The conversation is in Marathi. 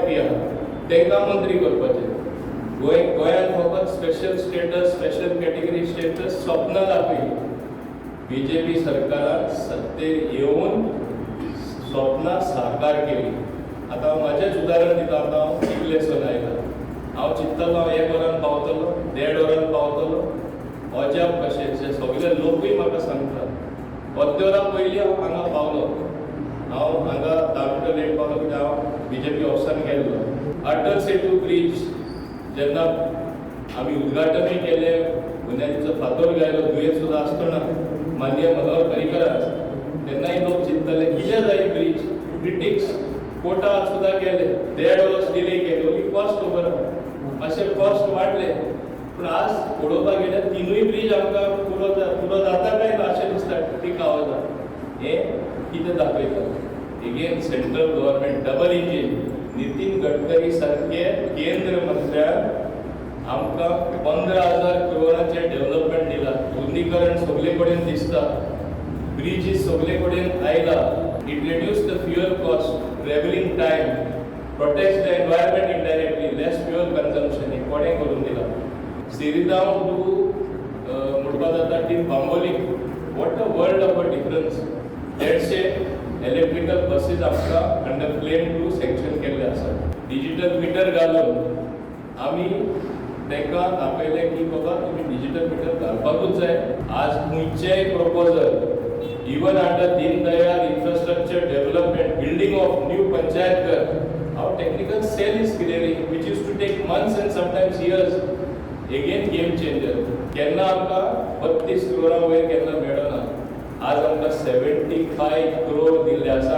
एमपी आहा तांकां मंत्री करपाचे. गोंयांत फकत special status, special category status स्वप्न दाखयली. बीजेपी सरकारान सत्तेर येवन स्वप्नां साकार केली. आतां म्हाजेंच उदाहरण दिता. आतां हांव कितलेसून आयला. हांव चिंततालो हांव 1 वरान पावतलो, 1.5 वरान पावतलो. अजाप कशें सगळे लोकूय म्हाका सांगतात. अर्दे वरा पयलीं हांव हांगा पावलो. हांव हांगा 10 मिनटां लेट पावलो कित्याक हांव बीजेपी ऑफिसान गेल्लो. अटल सेतू ब्रीज जेन्ना आमी उद्घाटनूय केलें, बुन्यादीचो फातर घायलो, दुयेंत सुद्दां आसतना माननीय मनोहर पर्रीकरान, तेन्नाय लोक चिंतताले कितें जाय ब्रीज. क्रिटिक्स कोर्टाक सुद्दां गेले, 1.5 वर्स डिले केले, ओन्ली कॉस्ट ओवर. मातशें कॉस्ट वाडले, पूण आज पळोवपाक गेल्यार तिनूय ब्रीज आमकां पुरो जाता काय ना अशें दिसता. टिका वता हें कितें दाखयता. Again central government double engine. Nitin Gadkari सारके केंद्र मंत्र्यान आमकां 15,000 करोडाचें डेव्हलपमेंट दिला. रुंदीकरण सगळे कडेन दिसता, ब्रिजीस सगळे कडेन आयला. It reduce the fuel cost, travelling time, protect the environment indirectly, less fuel consumption. हें कोणें करून दिला. सिरिदांव टू म्हणपा जाता T Bambolim. What a world of a difference. देडशे इलेक्ट्रिकल बसीस आमकां अंडर फ्लेम टू सँक्शन केल्ले आसात. डिजिटल मिटर घालून आमी तांकां दाखयलें की बाबा तुमी डिजिटल मिटर घालपाकूच जाय. आज खंयचेय proposal, even under Deen Dayal infrastructure development, building of new panchayat घर, our technical cell is clearing, which used to take months and sometimes years. Again game changer. केन्ना आमकां 32 करोडा वयर केन्ना मेळना. आज आमकां 75 करोड दिल्ले आसा